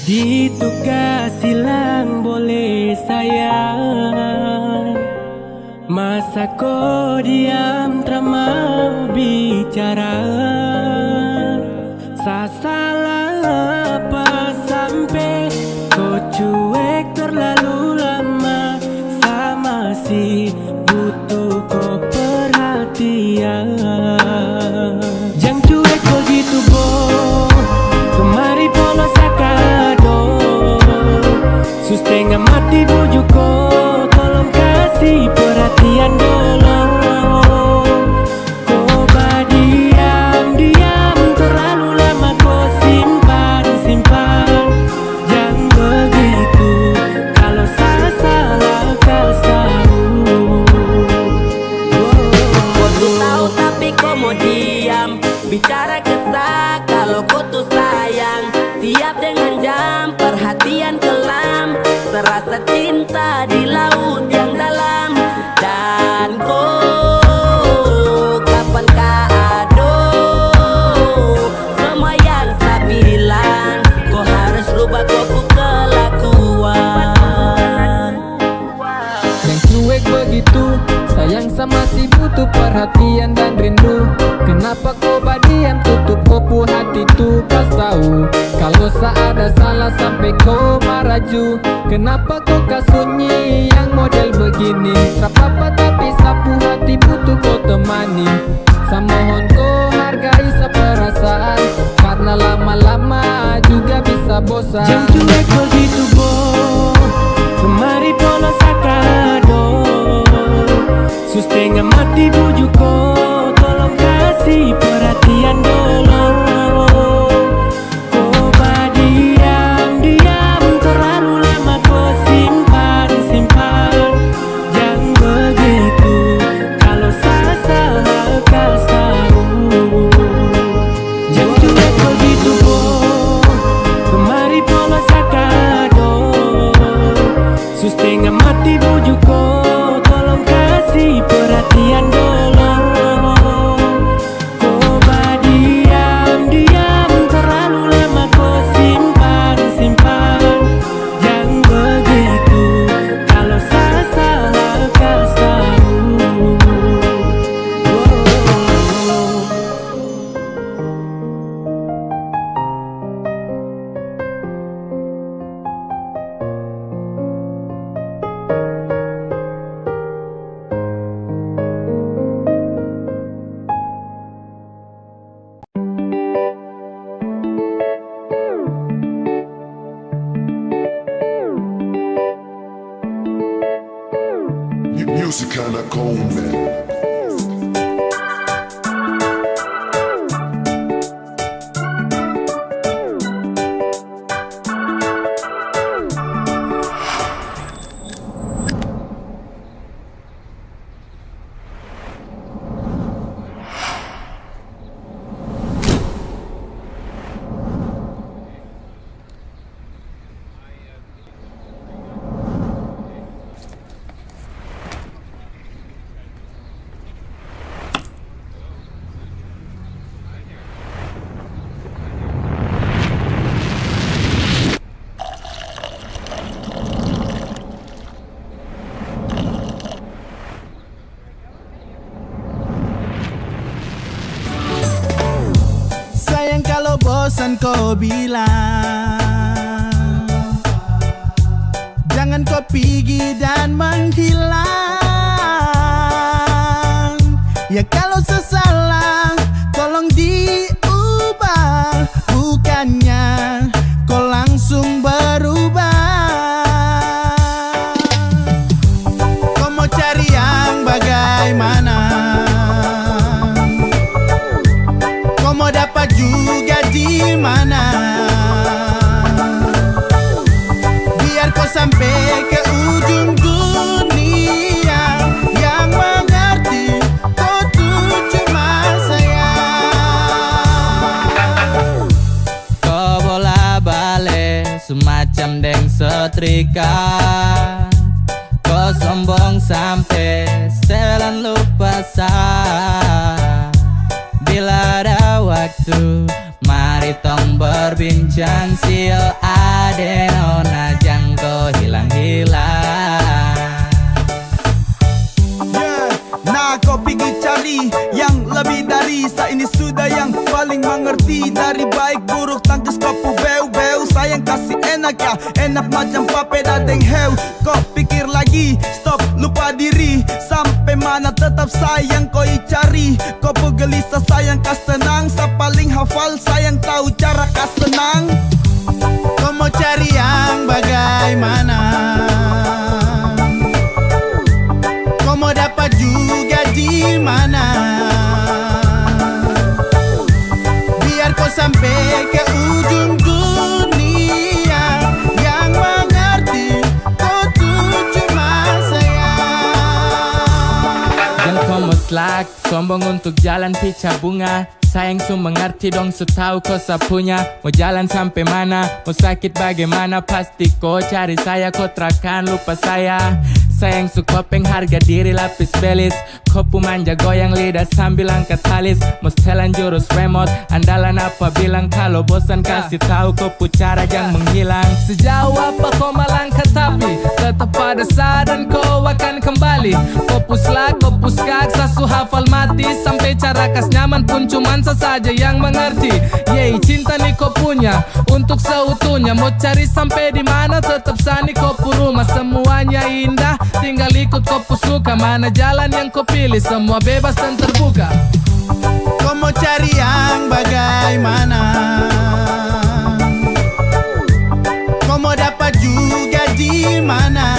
Ditukar silang boleh sayang, masa kau diam tak mau bicara. Salah apa sampai kau cuek terlalu lama. Sama si butuh kau perhatian. Jangan cuek begitu boh, kemari polos sakado. Setengah mati bujuk kau, tolong kasih perhatian dulu. Kau diam terlalu lama, kau simpan. Jangan begitu, kalau salah kau tahu. Kau tuh tahu tapi kau mau diam. Bicara kesah kalau kau tuh sayang. Tiap dengan jam perhatian kelam, terasa cinta di laut yang dalam. Dan kau kapan kado semua yang saya bilang. Kau harus rubah kau kelakuan. Yang cuek begitu, sayang sama si butuh perhatian dan rindu. Kenapa kau badiam tutup kopu hati tuh kas tahu. Kalau ada salah sampai kau maraju. Kenapa kau kasunyi yang model begini. Tak apa tapi sapu hati butuh kau temani. Samohon kau hargai seperasaan, karena lama-lama juga bisa bosan. Jangan cuek begitu boh, kemari polos sakado. Setengah mati bujuk kau, tolong kasih perhatian dulu. Kau diam terlalu lama, kau simpan. Jangan begitu, kalau salah kau tahu. Jangan cuek begitu boh, kemari polos sakado. Setengah mati bujuk kau, tolong kasih perhatian dulu. Kau diam terlalu lama, kau simpan. Jangan begitu, kalau salah kau tahu. Music kinda cold, man. Sayang kalau bosan kau bilang, jangan kau pergi dan menghilang. Ya kalau sesalah tolong diubah, bukannya kau langsung berubah. Kau mau cari yang bagaimana? Kau mau dapat juga di mana? Biar kau sampai ke ujung dunia, yang mengerti kau tuh cuma sayang. Kau bola balik semacam deng setrika. Kau sombong sampai setelan lupa sah. Bila ada waktu, mari tong dalam berbincang sil ade nona jangko hilang-hilang. Nah kau pergi cari yang lebih dari saya ini sudah yang paling mengerti. Dari baik buruk tangkis kau beu-beu. Sayang kasih enak ya, enak macam papeda deng heu. Kau pikir lagi, stop lupa diri. Sampai mana tetap sayang kau cari. Kau gelisah sayang kas tenang. Sa paling hafal sayang tahu cara kas senang. Kau mau cari yang bagaimana? Kau mau dapat juga di mana? Biar kau sampai ke ujung dunia yang mengerti kau tuh cuma sayang. Dan kau mau selak, sombong untuk jalan pica bunga. Sayang su mengerti dong, su tahu kau sapunya. Mau jalan sampai mana, mau sakit bagaimana. Pasti kau cari saya, kau terakan lupa saya. Sayang su kopeng harga diri lapis belis. Kopu manja goyang lidah sambil angkat alis. Mau setelan jurus remote, andalan apa bilang. Kalau bosan kasih tahu kopu cara jangan menghilang. Sejauh apa kau melangkah tapi tetap pada saat dan kau akan kembali. Kopu selak, kopu skak, sasu hafal mati. Sampai cara kas nyaman pun cuman saja yang mengerti. Yeay, cinta nih kau punya untuk seutuhnya. Mau cari sampai di mana tetap sani kopu rumah. Semuanya indah, tinggal ikut kopu suka. Mana jalan yang kau pilih, semua bebas dan terbuka. Kau mau cari yang bagaimana? Kau mau dapat juga di mana?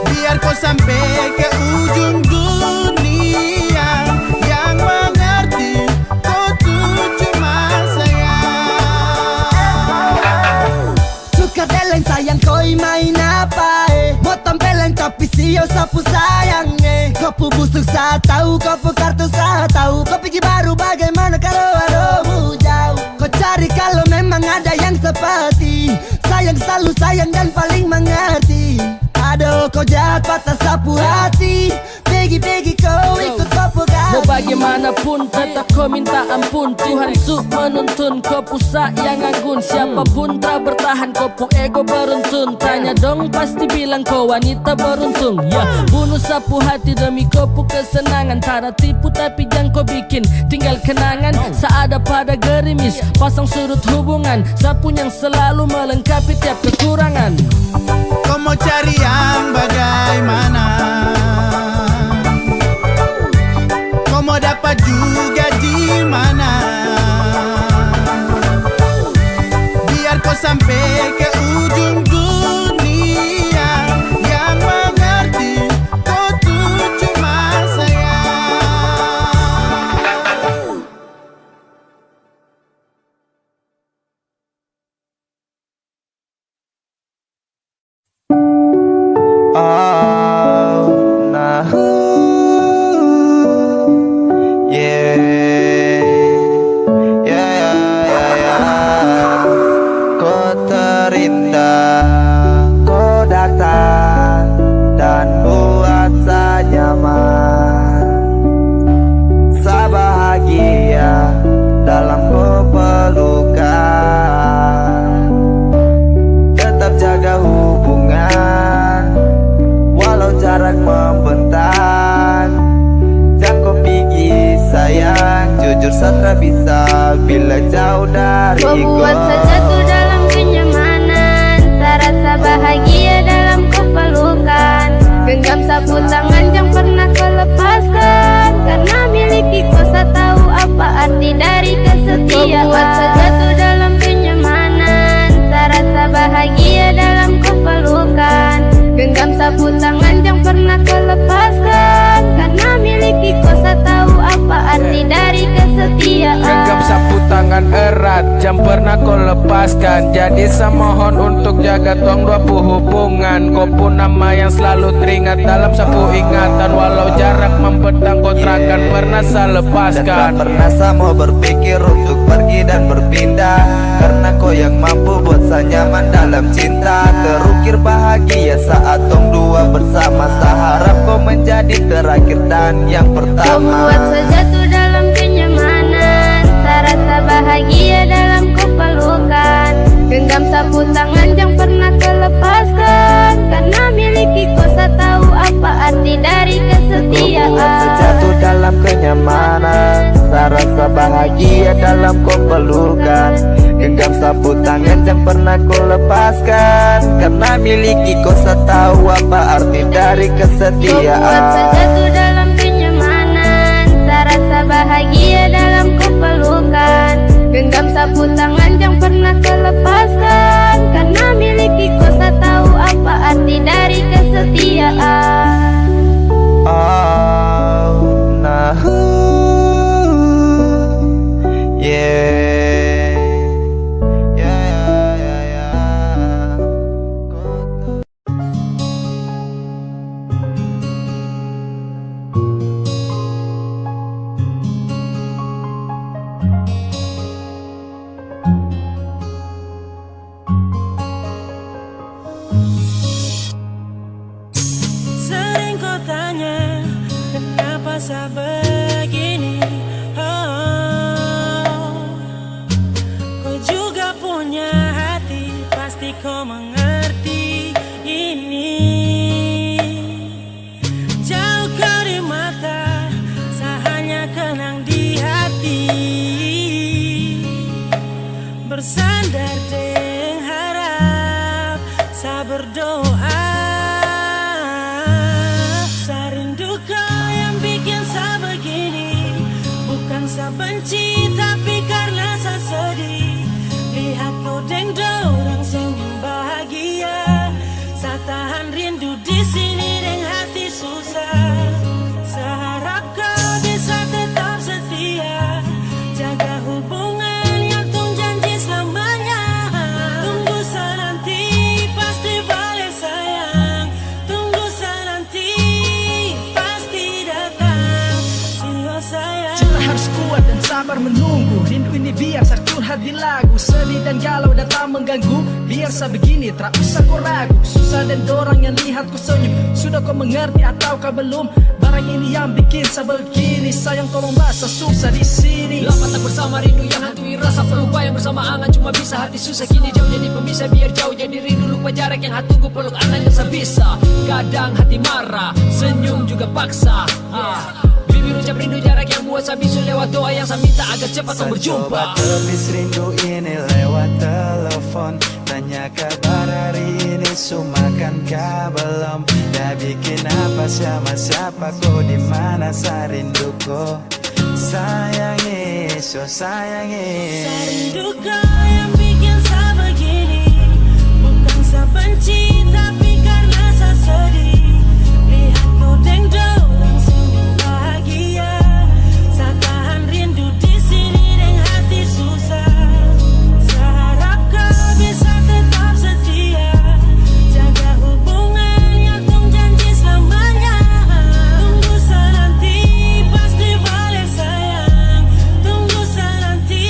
Biar kau sampai ke ujung dunia yang mengerti kau tuh cuma sayang. Suka deleng sayang koi main apa Mau tampeleng tapi sio sapu sayang Kopu busuk saat tahu, kopu kartu saat tahu. Kau pergi baru bagaimana kalau aduh jauh. Kau cari kalau memang ada yang seperti sayang selalu sayang dan paling mengerti. Aduh kau jahat patah sapu hati. Pergi kau ikut kopu ganti. Mau bagaimanapun tetap kau minta ampun. Tuhan su menuntun kopu sayang anggun. Siapapun tak bertahan kopu ego beruntun. Tanya dong pasti bilang kau wanita beruntung. Ya bunuh sapu hati demi kopu kesenangan. Tara tipu tapi jangan kau bikin tinggal kenangan. Seada pada gerimis pasang sudut hubungan. Sapu yang selalu melengkapi tiap kekurangan. Kau mau cari yang bagaimana? Kau mau dapat juga di mana? Biar kau sampai ke ujung dunia yang mengerti kau tuh cuma sayang. Kau terindah, kau datang dan buat saya nyaman. Saya bahagia dalam pelukan. Tetap jaga hubungan walau jarak membentang. Jangan kau pergi sayang, jujur saya bisa bila jauh dari kau buat saja tuh dalam kenyamanan. Saya rasa bahagia dalam kepelukan. Genggam sapu tangan jangan pernah kau lepaskan. Karena miliki kau saya tahu apa arti dari kesetiaan. Kau buat saja tuh dalam kenyamanan. Saya rasa bahagia dalam kepelukan. Genggam sapu tangan jangan pernah kau lepaskan. Karena miliki kau saya tahu apa arti dari kesetiaan. Genggam sapu tangan erat, jangan pernah kau lepaskan. Jadi saya mohon untuk jaga tong dua hubungan. Kau pun nama yang selalu teringat dalam sapu ingatan. Walau jarak membentang kau takkan pernah saya lepaskan. Dan tak pernah saya mau berpikir untuk pergi dan berpindah. Karena kau yang mampu buat saya nyaman dalam cinta. Terukir bahagia saat tong dua bersama. Saya harap kau menjadi terakhir dan yang pertama. Kau buat saja tuh dalam kenyamanan. Saya pernah kau lepaskan. Karena miliki kau tahu apa arti dari Kau buat kesetiaan. sejatuh dalam kenyamanan, serasa bahagia dalam kepelukan. Genggam sapu tangan yang pernah kau lepaskan. Karena miliki kau tahu apa arti dari kesetiaan. Oh, nah, yeah, yeah. Sering kau tanya kenapa saya begini. Oh, kau juga punya hati, pasti kau mengerti ini. Jauh kau di mata, saya hanya kenang di hati. Bersandar dengan harap, saya berdoa. Saya rindu kau yang bikin saya begini. Bukan saya benci, tapi karena saya sedih. Lihat kau deng dorang senyum bahagia. Saya tahan rindu di sini dengan hati susah. Saya harap kau bisa tetap setia, jaga hubungan yang tung janji selamanya. Tunggu saya nanti, pasti balik sayang. Tunggu saya nanti, pasti datang. Sio sayang. Cinta harus kuat dan sabar menunggu. Rindu ini biar saya curhat di lagu. Sedih dan galau datang mengganggu. Biar saya begini, tak usah kau ragu. Susah dan dorang yang lihat ku senyum. Sudah kau mengerti atau kau belum? Barang ini yang bikin saya begini. Sayang tolong bahasa susah di sini. Lama tak bersama, rindu yang hantui rasa. Pelupa yang bersama angan, cuma bisa hati susah. Kini jauh jadi pemisah, biar jauh jadi rindu. Lupa jarak yang hati tunggu, peluk angan yang sebisa. Kadang hati marah, senyum juga paksa. Bibir ucap rindu, jarak yang buat saya bisu. Lewat doa yang saya minta agar cepat kau berjumpa. Coba tepis rindu ini lewat telepon. Tanya kabar hari ini, sumakan kah belum? Dah bikin apa sama siapa, kau di mana, saya rindu kau. Sayangi, so sayangi. Saya rindu kau yang bikin saya begini. Bukan saya benci, tapi karena saya sedih. Lihat kau deng dorang senyum bahagia. Saya tahan rindu di sini dengan hati susah. Saya harap kau bisa tetap setia, jaga hubungan yang tung janji selamanya. Tunggu saya nanti, pasti balik sayang. Tunggu saya nanti,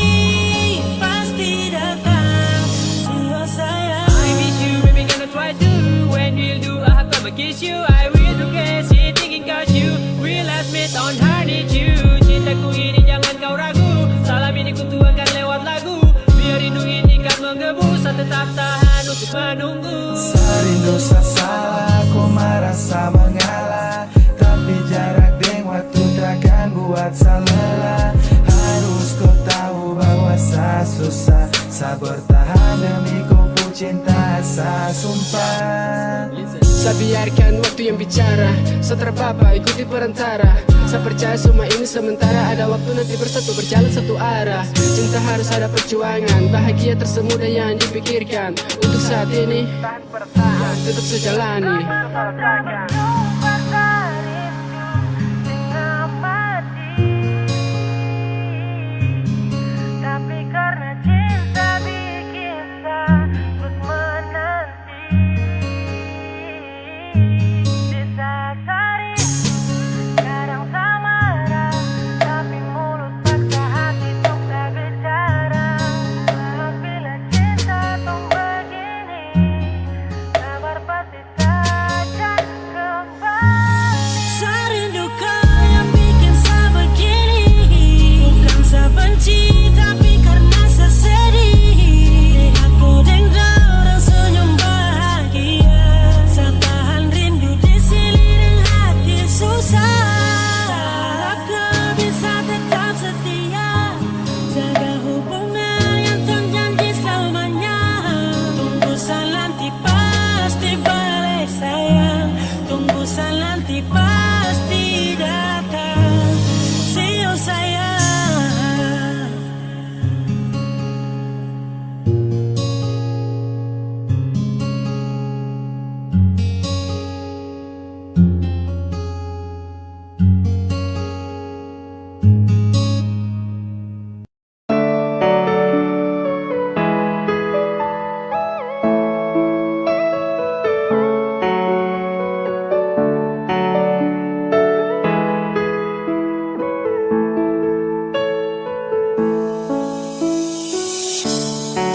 pasti datang. Sio sayang. I miss you, baby, gonna try to. When we'll do, I have to kiss you. I will do crazy, thinking cause you will admit on her need you. Cintaku ini jangan kau ragu. Salam ini ku tuangkan lewat lagu. Biar rindu ini kan menggebu. Saya tetap tahan untuk menunggu. Saya rindu saya salah, ku merasa mengalah. Tapi jarak dan waktu takkan buat saya lelah. Harus kau tahu bahwa saya susah. Saya bertahan demi kau pun cinta, saya sumpah. Saya biarkan waktu yang bicara. Saya terpapa ikuti perantara. Saya percaya semua ini sementara. Ada waktu nanti bersatu berjalan satu arah. Cinta harus ada perjuangan. Bahagia tersemudah yang dipikirkan. Untuk saat ini tetap sejalani. Tapi karena cinta bikin saya terus menanti. Di saat hari kadang saya marah, tapi mulut paksa hati untuk tak bicara. Bila cinta tuh begini, sabar pasti saja kau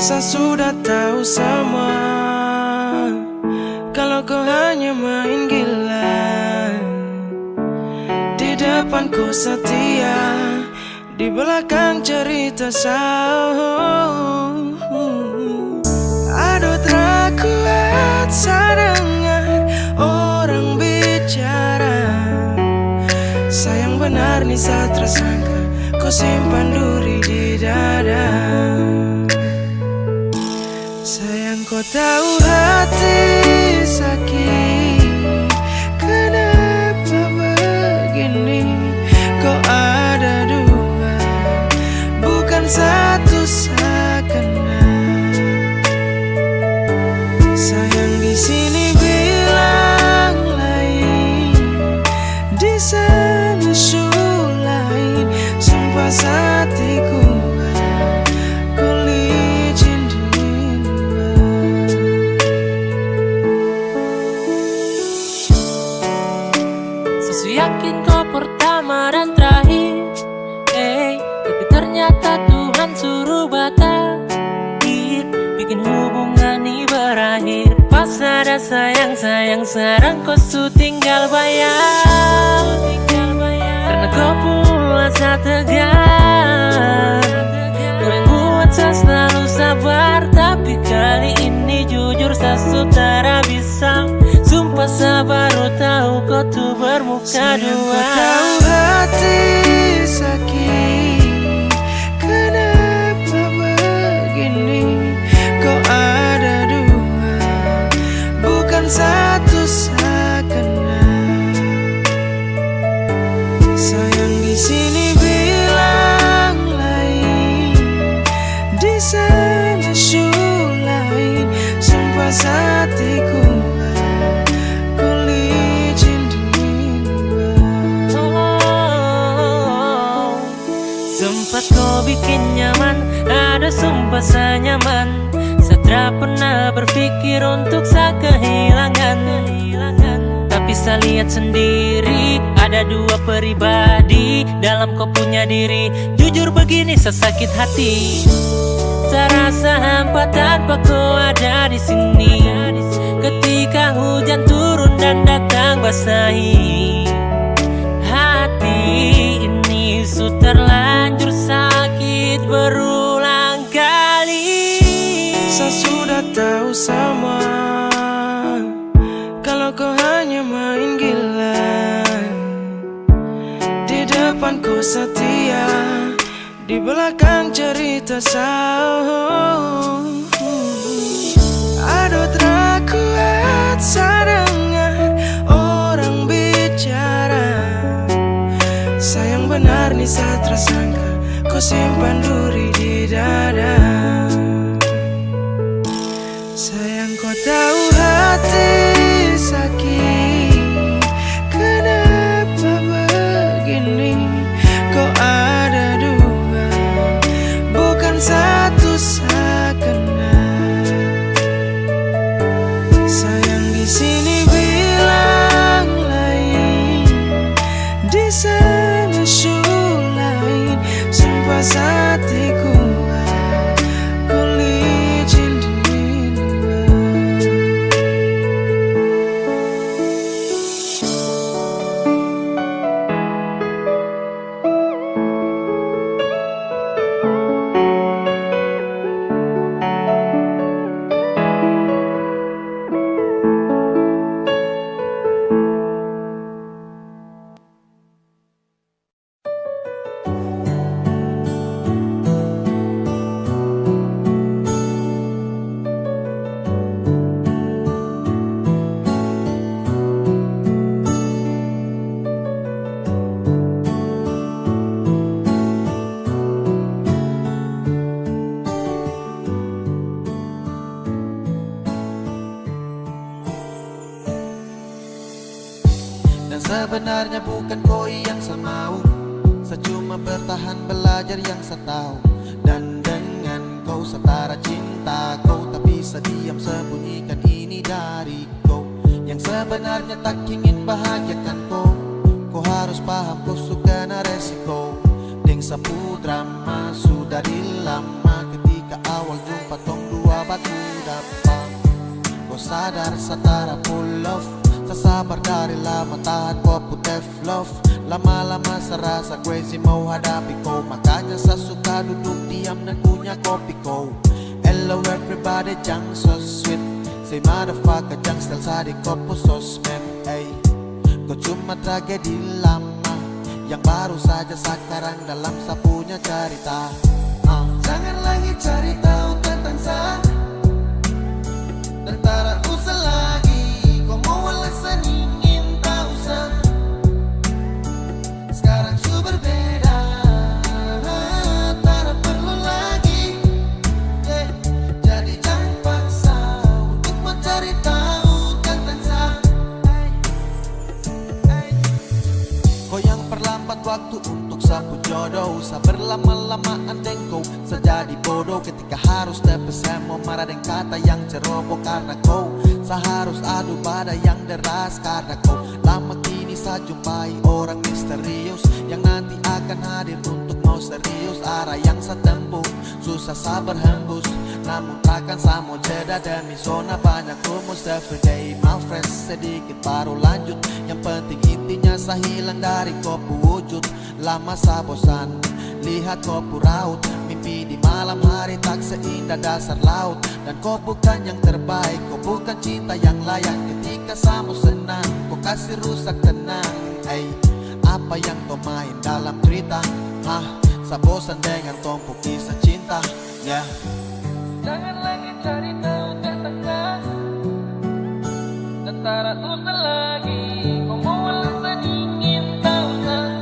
Saya sudah tahu semua, kalau kau hanya main gila. Di depan kau setia, di belakang cerita sahur. Aduh terkuat saya dengar orang bicara. Sayang benar nih saya tersangka, kau simpan duri di dada. Sayang kau tahu hati sakit, kenapa begini? Kau ada dua, bukan satu seakan. Sayang di sini bilang lain, di sana su lain. Sumpah hatiku ku licin dua. Sesu yakin kau pertama dan terakhir, tapi ternyata Tuhan suruh berakhir, bikin hubungan ini berakhir. Pas ada sayang-sayang, sekarang kau su tinggal bayang, karena kau pula saya tegar. Kau yang buat saya selalu sabar, tapi kali ini jujur saya sudah bisa. Sumpah saya baru tahu kau tuh bermuka Sayang dua. kau tahu hati sakit, kenapa begini? Kau ada dua, bukan satu seakan. Sayang di sini bilang lain, di sana su lain. Sumpah hatiku ku licin dua. Sempat kau bikin nyaman, ada sumpah saya nyaman. Saya tak pernah berpikir untuk saya kehilangan. Tapi saya lihat sendiri, ada dua pribadi dalam kau punya diri. Jujur begini saya sakit hati, saya rasa hampa tanpa kau ada di sini. Ketika hujan turun dan datang basahi hati ini, su terlanjur sakit berulang kali. Saya sudah tahu semua, kalau kau hanya main gila. Di depan kau setia, di belakang cerita sahur. Aduh terkuat saya dengar orang bicara. Sayang benar nih saya tersangka, kau simpan duri di dada. Sayang kau tahu hati sakit, kenapa begini? Kau ada dua, bukan satu seakan. Sayang di sini bilang lain, di sana su lain. Sumpah hatiku ku licin dua. Dan sebenarnya bukan kau yang saya mau, saya cuma bertahan belajar yang saya tahu. Dan dengan kau setara cinta kau, tapi saya diam sembunyikan ini dari kau. Yang sebenarnya tak ingin bahagiakan kau, kau harus paham kau suka na resiko. Deng sapu drama sudah di lama, ketika awal jumpa tong kau sadar setara full love. Sasabar dari lama tahan kau putih love. Lama-lama serasa crazy mau hadapi kau. Makanya saya suka duduk diam dan punya kopi kau. Hello everybody, jang so sweet. Say motherfucker, jang style sadi kopo sosmed. Hey, kau cuma tragedi lama yang baru saja sekarang dalam sapunya cerita. Jangan lagi cari tahu tentang saya dan tak usah lagi kau mau alasan ingin tahu saya. Sekarang su berbeda, tak perlu lagi. Jadi jangan paksa untuk mencari tahu tentang saya. Kau yang perlambat waktu untuk sapu jodoh. Sa berlama-lamaan dengkau sejadi bodoh ketika harus tepes mau marah dan kata yang ceroboh. Karena kau seharus adu pada yang deras. Karena kau lama kini saya jumpai orang misterius yang nanti akan hadir untuk mau serius. Arah yang saya tempuh susah sabar hembus, namun takkan saya mau jeda demi zona banyak rumus. Everyday my friends sedikit baru lanjut. Yang penting intinya saya hilang dari kopu wujud. Lama saya bosan lihat kopu raut. Mimpi di malam hari tak seindah dasar laut. Dan kau bukan yang terbaik, kau bukan cinta yang layak. Ketika saya mau senang, kau kasih rusak tenang. Hey, apa yang kau main dalam cerita? Saya bosan dengan tumpuk kisah cinta. Yeah. Jangan lagi cari tahu tentang saya dan tak usah lagi kau mau alasan ingin tahu saya.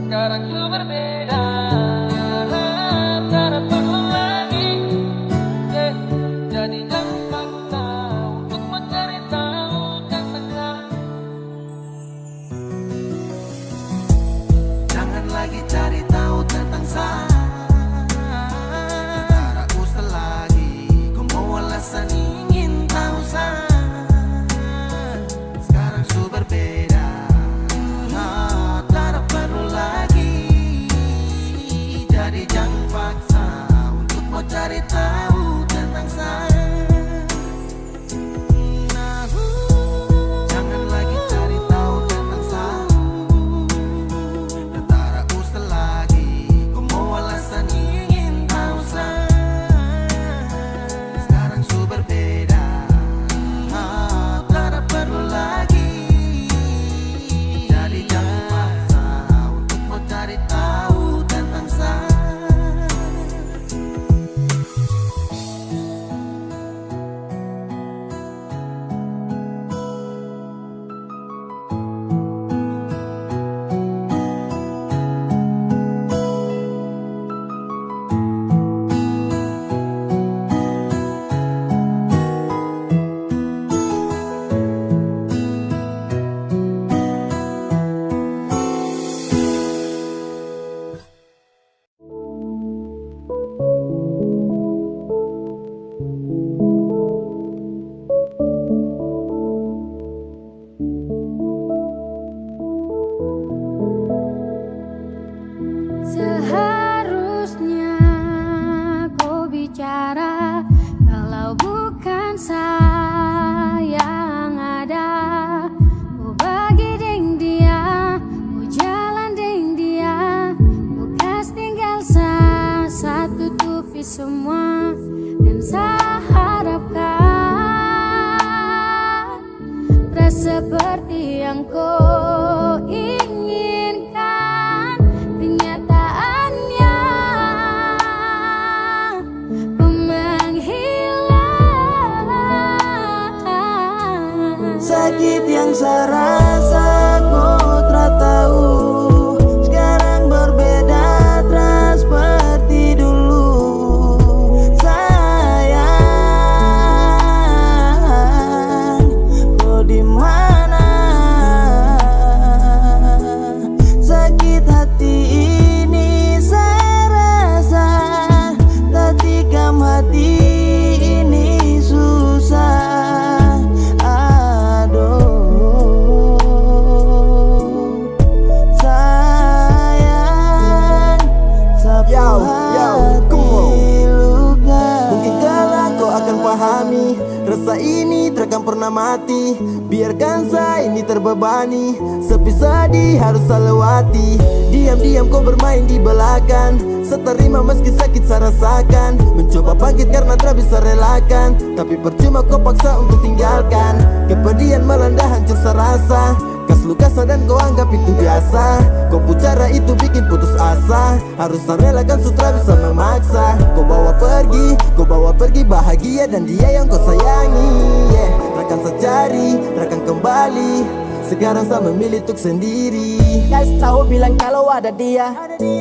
Sekarang su berbeda, tak perlu lagi. Jadi jangan paksa untuk mencari tahu tentang saya. Jangan lagi cari tahu tentang saya. Ingin tahu saya. Sekarang su berbeda, tak perlu lagi. Jadi jangan paksa untuk mau cari tahu tentang saya. Jangan lagi cari tahu tentang saya dan tak usah lagi kau mau alasan ingin tahu saya. Berbeda, tak perlu lagi. Jadi jangan paksa untuk mau cari tahu tentang saya. Seharusnya kau bicara, kalau bukan saya yang ada. Kau bagi deng dia, kau jalan deng dia, kau kas tinggal saya tutupi semua. Dan saya harapkan tak seperti yang kau inginkan. Kenyataannya menghilang. Sakit yang saya rasa kau tak tahu. Sekarang berbeda tak seperti dulu. Sayang, kau di mana? Sakit hati ini saya rasa, tak tikam hati ini susah. Aduh, pahami, rasa ini takkan pernah mati. Biarkan saya ini terbebani, sepi sedih harus saya lewati. Diam-diam kau bermain di belakang, seterima meski sakit saya rasakan. Mencoba bangkit karena tak bisa relakan, tapi percuma kau paksa untuk tinggalkan. Kepedihan melanda hancur serasa, kas luka dan kau anggap itu biasa. Kau pucara itu bikin putus asa, harus relakan sutra bisa memaksa. Kau bawa pergi bahagia dan dia yang kau sayangi, yeah. Takkan saya cari, takkan kembali, sekarang saya memilih untuk sendiri. Kasih tahu bilang kalau ada dia,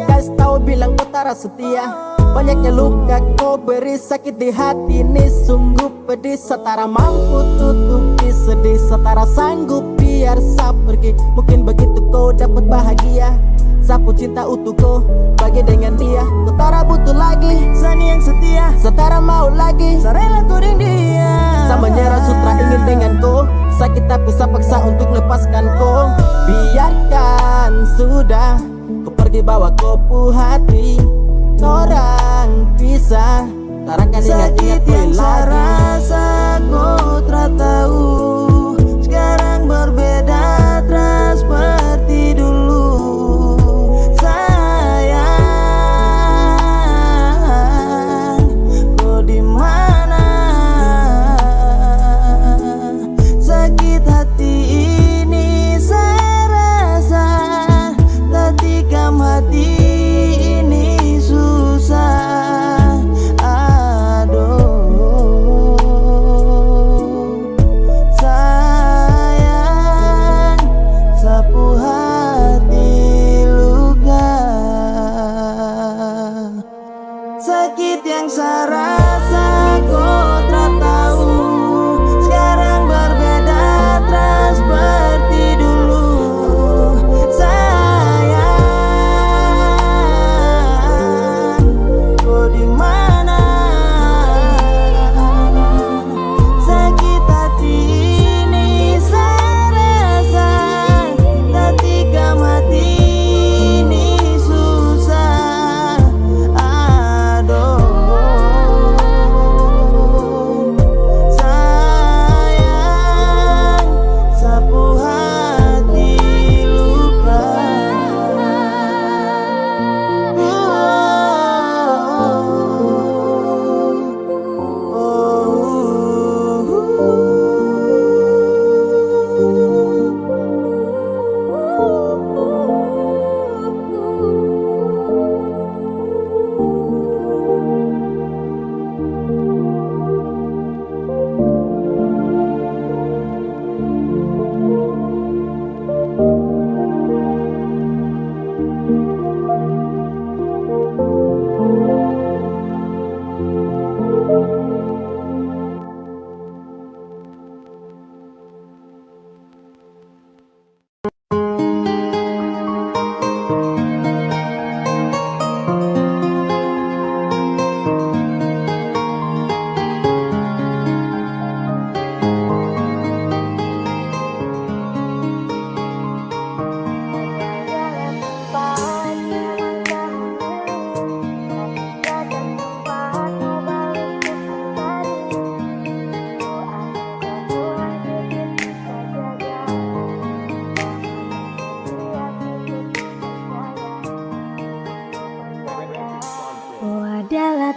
kasih tahu bilang kau tak setia. Banyaknya luka kau beri, sakit di hati ini sungguh pedih. Setara mampu tutupi sedih, setara sanggup biar saya pergi. Mungkin begitu kau dapat bahagia, sapu cinta utuh kau bagi dengan dia. Kau tak butuh lagi Sani yang setia, setara mau lagi sarela kau dengan dia. Sama menyerah sutra ingin dengan kau, sakit tapi saya paksa untuk lepaskan kau. Biarkan sudah, kau pergi bawa kopu hati. Orang pisah, tarakan sakit yang saya rasa kau tak tahu. Sekarang berbeda terus seperti dulu. Sayang, kau di mana? Sakit hati ini saya rasa, tak tikam hati. Sakit yang saya rasa kau tak tahu. Sekarang berbeda terus seperti dulu. Sayang, kau di mana? Sakit hati ini saya rasa, tak tikam hati ini susah.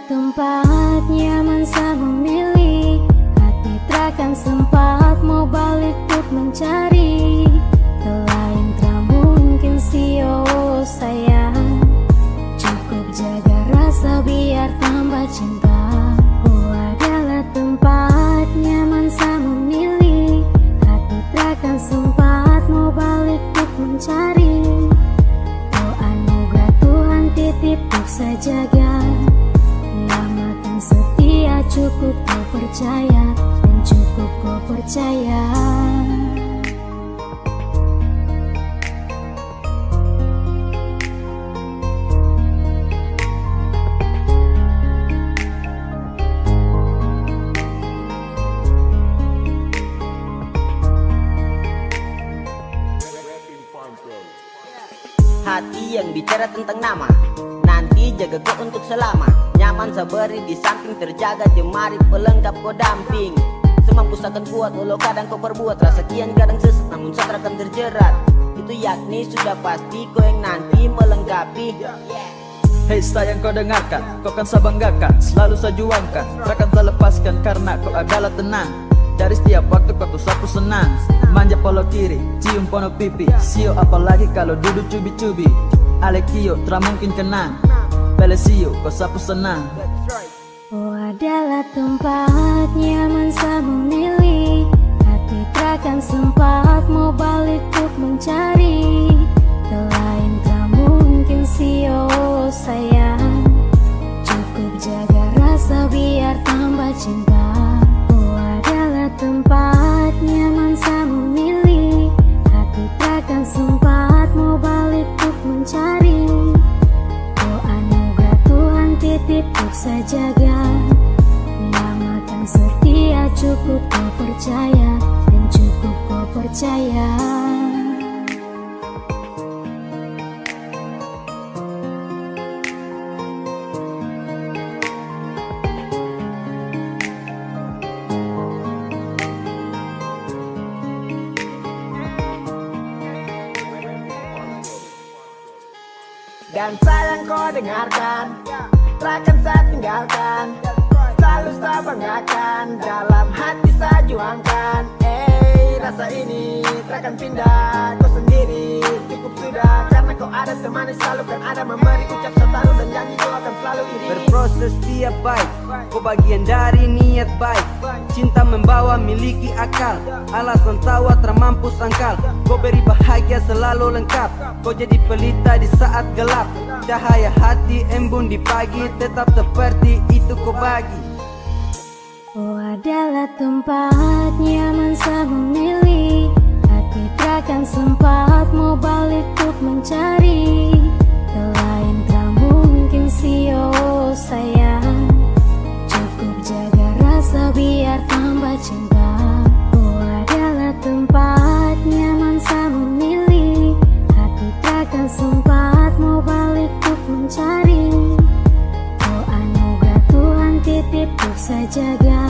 Tempat nyaman saya memilih, hati takkan sempat mau balik untuk mencari. Selain tak mungkin sio sayang, cukup jaga rasa biar tambah cinta. Oh adalah tempat nyaman saya memilih, hati takkan sempat mau balik untuk mencari. Oh anugerah Tuhan titip untuk saya jaga, setia cukup kau percaya, dan cukup kau percaya. Hati yang bicara tentang nama, nanti jaga kau untuk selama. nyaman sabari di samping terjaga jemari pelengkap kau damping. Semampu akan kuat walau kadang kau perbuat rasa kian kadang sesat namun sadar akan terjerat. Itu yakni sudah pasti kau yang nanti melengkapi. Hei sayang kau dengarkan, kau kan saya banggakan, selalu saya juangkan, takkan saya lepaskan karena kau adalah tenang. Dari setiap waktu kau tuh sapu senang, manja polo kiri, cium pono pipi, sio apalagi kalau duduk cubi-cubi. Alekio, tak mungkin kenang, Belesio, kau sapu senang. Oh adalah tempat nyaman saya memilih, hati takkan sempat mau balik untuk mencari. Lain tak mungkin sio sayang, cukup jaga rasa biar tambah cinta. Oh adalah tempat nyaman saya memilih, hati takkan sempat mau balik untuk mencari. Oh anugerah Tuhan titip untuk saya jaga, namakan setia cukup kau percaya dan cukup kau percaya. Dan sayang kau dengarkan, takkan saya tinggalkan, selalu saya banggakan, dalam hati saya juangkan. Rasa ini takkan pindah, kau sendiri cukup sudah, karena kau ada temani selalu kan ada memberi ucap selalu dan janji kau akan selalu iri. Berproses tiap baik, kau bagian dari niat baik, cinta membawa miliki akal, alasan tawa termampu sangkal, kau beri bahagia selalu lengkap, kau jadi pelita di saat gelap, cahaya hati embun di pagi, tetap seperti itu kau bagi. Oh adalah tempat nyaman saya memilih, hati takkan sempat mau balik untuk mencari. Lain tak mungkin sio sayang, cukup jaga rasa biar tambah cinta. Oh adalah tempat nyaman saya memilih, hati takkan sempat mau balik untuk mencari. Oh anugerah Tuhan titip untuk saya jaga,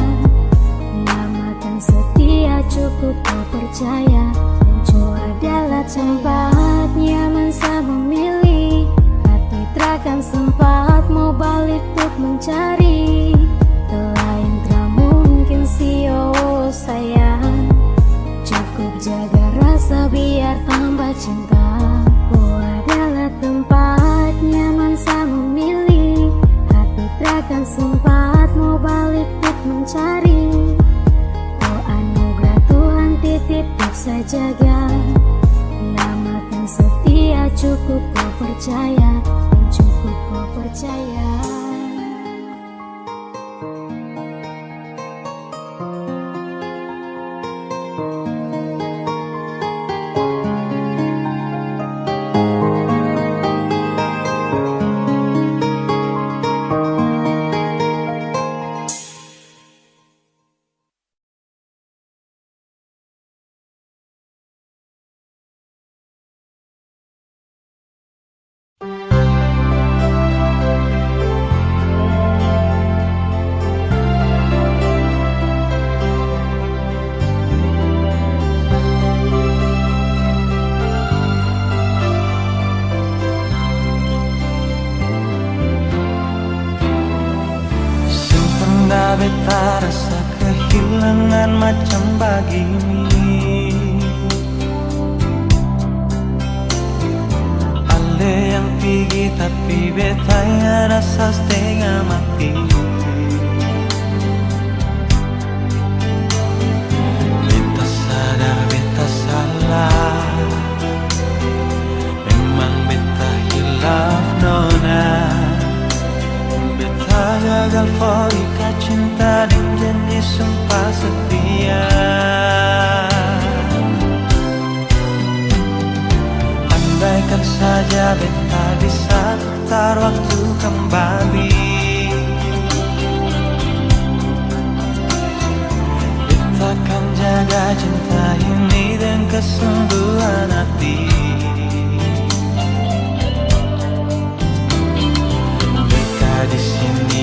namakan setia cukup kau percaya dan cukup adalah tempat nyaman saya memilih, hati takkan sempat mau balik untuk mencari. Lain tak mungkin sio sayang, cukup jaga rasa biar tambah cinta. Oh adalah tempat nyaman saya memilih, hati takkan sempat mau balik untuk mencari. Oh anugerah Tuhan titip untuk saya jaga, namakan setia cukup kau percaya dan cukup kau percaya. Beta rasa kehilangan macam begini, ale yang pergi tapi beta ya rasa setengah mati. Beta sadar beta salah, memang beta hilaf nona, beta gagal forika cinta dan janji sumpah setia. Andaikan saja beta bisa putar waktu kembali, beta akan jaga cinta ini dengan kesungguhan hati. Beta di sini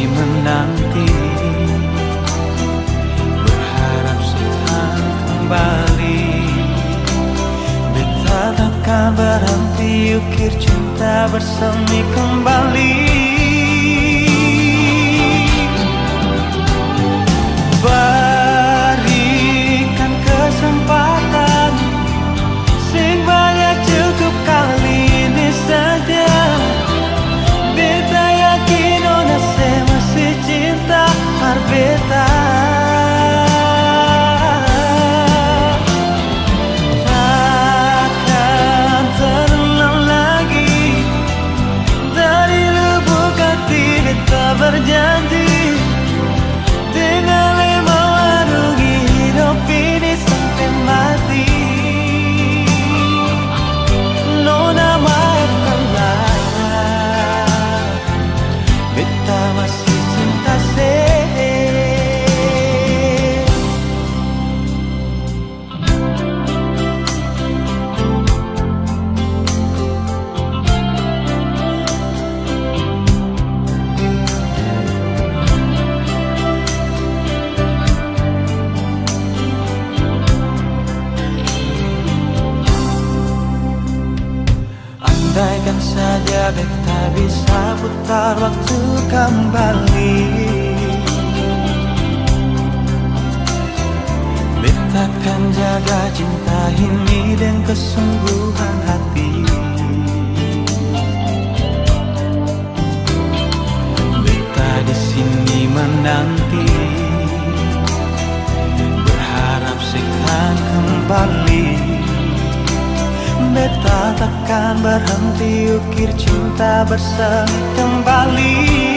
cinta bersemi kembali. Berikan kesempatan sing banyak, cukup kali ini saja. Beta yakin ona se masih cinta beta. Takkan terulang lagi, dari lubuk hati beta berjanji, dengan lemah warungi hidup ini sampai mati. Nona maafkanlah, beta masih cinta se. Andaikan saja beta bisa putar waktu kembali, beta akan jaga cinta ini dengan kesungguhan hati. Beta di sini menanti, berharap sekan kembali. Beta takkan berhenti ukir cinta bersemi kembali.